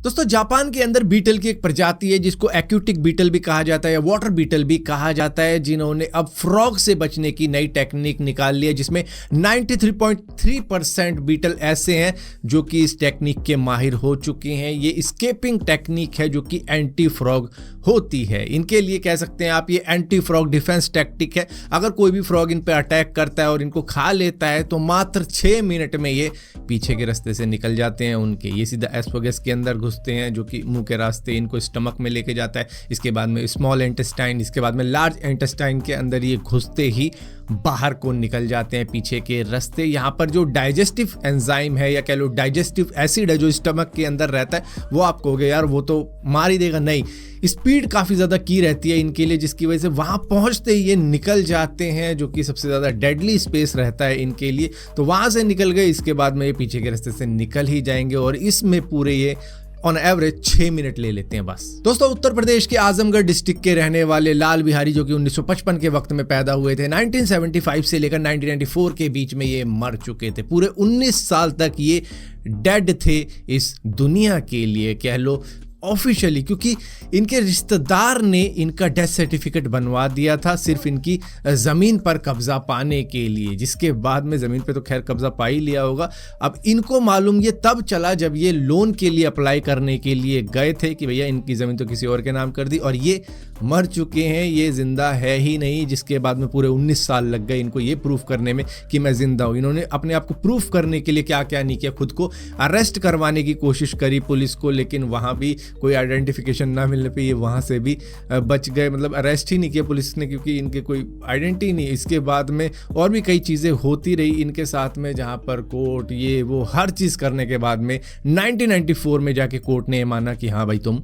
दोस्तों जापान के अंदर बीटल की एक प्रजाति है जिसको एक्यूटिक बीटल भी कहा जाता है या वाटर बीटल भी कहा जाता है, जिन्होंने अब फ्रॉग से बचने की नई टेक्निक निकाल ली है, जिसमें 93.3% बीटल ऐसे हैं जो कि इस टेक्निक के माहिर हो चुके हैं। ये एस्केपिंग टेक्निक है जो कि एंटी फ्रॉग होती है। इनके लिए कह सकते हैं आप ये एंटी फ्रॉग डिफेंस टैक्टिक है। अगर कोई भी फ्रॉग इन पे अटैक करता है और इनको खा लेता है तो मात्र 6 मिनट में ये पीछे के रास्ते से निकल जाते हैं उनके। ये सीधा एस्फोगस के अंदर घुसते हैं जो कि मुंह के रास्ते इनको स्टमक में लेके जाता है। इसके बाद में स्मॉल इंटेस्टाइन, इसके बाद में लार्ज इंटेस्टाइन के अंदर ये घुसते ही बाहर को निकल जाते हैं पीछे के रास्ते। यहाँ पर जो डाइजेस्टिव एंजाइम है या कह लो डाइजेस्टिव एसिड है जो स्टमक के अंदर रहता है, वो आप कहोगे यार वो तो मार ही देगा, नहीं, स्पीड काफ़ी ज़्यादा की रहती है इनके लिए, जिसकी वजह से वहाँ पहुँचते ही ये निकल जाते हैं, जो कि सबसे ज़्यादा डेडली स्पेस रहता है इनके लिए। तो वहाँ से निकल गए, इसके बाद में ये पीछे के रास्ते से निकल ही जाएंगे और इसमें पूरे ये ऑन एवरेज 6 मिनट ले लेते हैं बस। दोस्तों उत्तर प्रदेश के आजमगढ़ डिस्ट्रिक्ट के रहने वाले लाल बिहारी जो कि 1955 के वक्त में पैदा हुए थे, 1975 से लेकर 1994 के बीच में ये मर चुके थे। पूरे 19 साल तक ये डेड थे इस दुनिया के लिए, कह लो ऑफिशियली, क्योंकि इनके रिश्तेदार ने इनका डेथ सर्टिफिकेट बनवा दिया था सिर्फ इनकी ज़मीन पर कब्जा पाने के लिए, जिसके बाद में ज़मीन पे तो खैर कब्जा पा ही लिया होगा। अब इनको मालूम ये तब चला जब ये लोन के लिए अप्लाई करने के लिए गए थे कि भैया इनकी ज़मीन तो किसी और के नाम कर दी, और ये मर चुके हैं, ये जिंदा है ही नहीं। जिसके बाद में पूरे 19 साल लग गए इनको ये प्रूफ करने में कि मैं जिंदा हूँ। इन्होंने अपने आप को प्रूफ करने के लिए क्या क्या नहीं किया, खुद को अरेस्ट करवाने की कोशिश करी पुलिस को, लेकिन वहाँ भी कोई आइडेंटिफिकेशन ना मिलने पे ये वहाँ से भी बच गए, मतलब अरेस्ट ही नहीं किया पुलिस ने क्योंकि इनके कोई आइडेंटिटी नहीं। इसके बाद में और भी कई चीज़ें होती रही इनके साथ में, जहाँ पर कोर्ट ये वो हर चीज़ करने के बाद में 1994 में जाके कोर्ट ने माना कि हाँ भाई तुम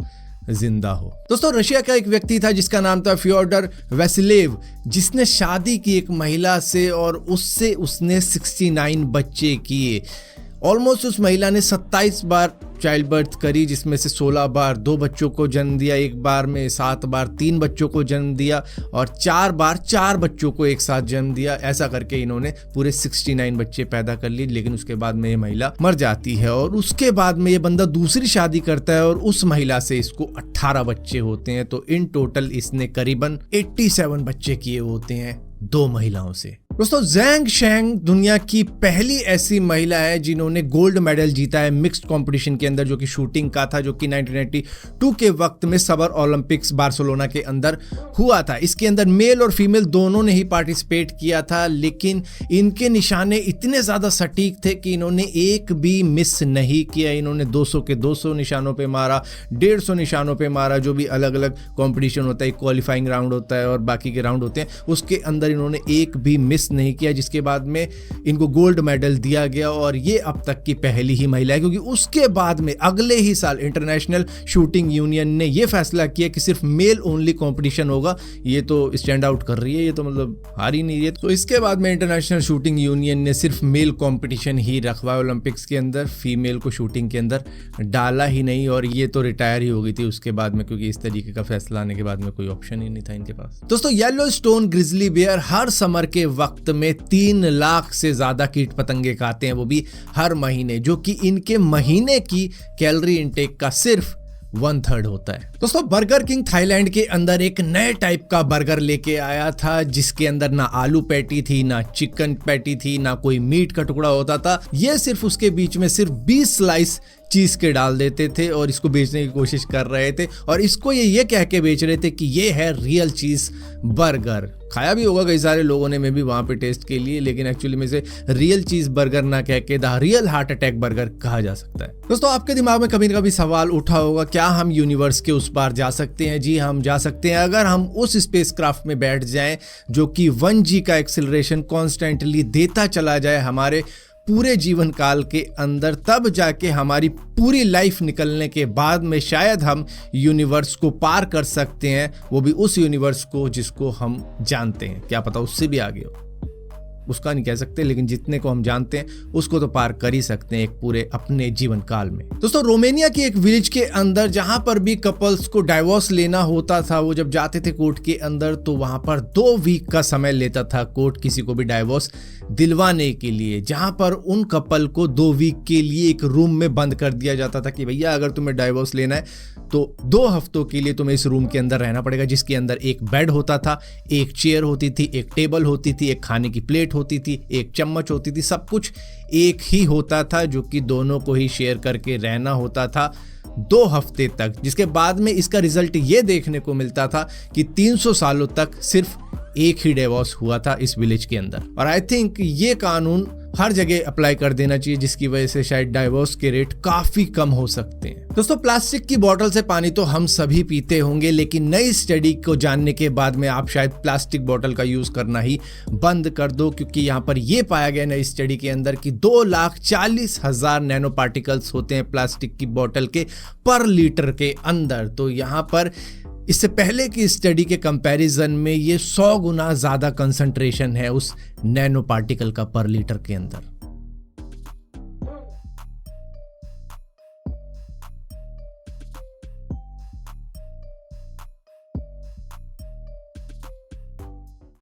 जिंदा हो। दोस्तों रशिया का एक व्यक्ति था जिसका नाम था फ्योडर वैसिलेव, जिसने शादी की एक महिला से और उससे उसने 69 बच्चे किए। ऑलमोस्ट उस महिला ने 27 बार चाइल्ड बर्थ करी, जिसमें से 16 बार 2 बच्चों को जन्म दिया, एक बार में 7 बार 3 बच्चों को जन्म दिया और 4 बार 4 बच्चों को एक साथ जन्म दिया। ऐसा करके इन्होंने पूरे 69 बच्चे पैदा कर लिए। लेकिन उसके बाद में ये महिला मर जाती है और उसके बाद में ये बंदा दूसरी शादी करता है और उस महिला से इसको 18 बच्चे होते हैं। तो इन टोटल इसने करीबन 87 बच्चे किए होते हैं 2 महिलाओं से। दोस्तों ज़ैंग शेंग दुनिया की पहली ऐसी महिला है जिन्होंने गोल्ड मेडल जीता है मिक्स्ड कंपटीशन के अंदर, जो कि शूटिंग का था, जो कि 1992 के वक्त में समर ओलंपिक्स बार्सिलोना के अंदर हुआ था। इसके अंदर मेल और फीमेल दोनों ने ही पार्टिसिपेट किया था, लेकिन इनके निशाने इतने ज़्यादा सटीक थे कि इन्होंने एक भी मिस नहीं किया। इन्होंने 200 के 200 निशानों पे मारा, 150 निशानों पे मारा। जो भी अलग अलग कॉम्पिटिशन होता है, क्वालिफाइंग राउंड होता है और बाकी के राउंड होते हैं, उसके अंदर इन्होंने एक भी मिस नहीं किया, जिसके बाद में इनको गोल्ड मेडल दिया गया और ये अब तक की पहली ही महिला है। क्योंकि उसके बाद में अगले ही साल इंटरनेशनल शूटिंग यूनियन ने ये फैसला किया कि सिर्फ मेल ओनली कंपटीशन होगा। ये तो स्टैंड आउट कर रही है, ये तो मतलब हार ही नहीं रही है। तो इसके बाद में इंटरनेशनल शूटिंग यूनियन ने सिर्फ मेल कंपटीशन ही रखवाया ओलंपिक्स के अंदर, फीमेल को शूटिंग के अंदर डाला ही नहीं, और ये तो रिटायर ही हो गई थी उसके बाद में, क्योंकि इस तरीके का फैसला आने के बाद में कोई ऑप्शन ही नहीं था इनके पास। दोस्तों येलो स्टोन ग्रिजली बेयर हर समर के वक्त में 3 लाख से ज्यादा कीट पतंगे खाते हैं, वो भी हर महीने, जो कि इनके महीने की कैलोरी इनटेक का सिर्फ 1/3 होता है। दोस्तों बर्गर किंग थाईलैंड के अंदर एक नए टाइप का बर्गर लेके आया था, जिसके अंदर ना आलू पैटी थी, ना चिकन पैटी थी, ना कोई मीट का टुकड़ा होता था। ये सिर्फ उसके बीच में सिर्फ 20 स्लाइस चीज के डाल देते थे और इसको बेचने की कोशिश कर रहे थे, और इसको ये कह के बेच रहे थे कि ये है रियल चीज बर्गर। खाया भी होगा कई सारे लोगों ने, मैं भी वहां पे टेस्ट के लिए, लेकिन एक्चुअली में से रियल चीज बर्गर ना कह के the real heart attack burger कहा जा सकता है। दोस्तों आपके दिमाग में कभी न कभी सवाल उठा होगा, क्या हम यूनिवर्स के उस पार जा सकते हैं? जी हम जा सकते हैं, अगर हम उस स्पेसक्राफ्ट में बैठ जाएं जो कि 1G का एक्सेलरेशन कॉन्स्टेंटली देता चला जाए हमारे पूरे जीवन काल के अंदर, तब जाके हमारी पूरी लाइफ निकलने के बाद में शायद हम यूनिवर्स को पार कर सकते हैं, वो भी उस यूनिवर्स को जिसको हम जानते हैं, क्या पता उससे भी आगे हो। उसका नहीं कह सकते, लेकिन जितने को हम जानते हैं उसको तो पार कर ही सकते हैं एक पूरे अपने जीवन काल में। दोस्तों, रोमानिया की एक विलेज के अंदर जहां पर भी कपल्स को डाइवोर्स लेना होता था, वो जब जाते थे कोर्ट के अंदर तो वहां पर 2 वीक का समय लेता था कोर्ट किसी को भी डाइवोर्स दिलवाने के लिए, जहां पर उन कपल को 2 वीक के लिए एक रूम में बंद कर दिया जाता था कि भैया अगर तुम्हें डाइवोर्स लेना है तो 2 हफ्तों के लिए तुम्हें इस रूम के अंदर रहना पड़ेगा, जिसके अंदर एक बेड होता था, एक चेयर होती थी, एक टेबल होती थी, एक खाने की प्लेट होती थी, एक चम्मच होती थी, सब कुछ एक ही होता था जो कि दोनों को ही शेयर करके रहना होता था 2 हफ्ते तक, जिसके बाद में इसका रिजल्ट ये देखने को मिलता था कि 300 सालों तक सिर्फ एक ही डिवोर्स हुआ था इस विलेज के अंदर। और आई थिंक ये कानून हर जगह अप्लाई कर देना चाहिए, जिसकी वजह से शायद डाइवोर्स के रेट काफी कम हो सकते हैं। दोस्तों, प्लास्टिक की बोतल से पानी तो हम सभी पीते होंगे, लेकिन नई स्टडी को जानने के बाद में आप शायद प्लास्टिक बोतल का यूज करना ही बंद कर दो, क्योंकि यहाँ पर यह पाया गया नई स्टडी के अंदर कि 2,40,000 नैनो पार्टिकल्स होते हैं प्लास्टिक की बोतल के पर लीटर के अंदर। तो यहाँ पर इससे पहले की स्टडी के कंपैरिजन में ये 100 गुना ज्यादा कंसंट्रेशन है उस नैनो पार्टिकल का पर लीटर के अंदर।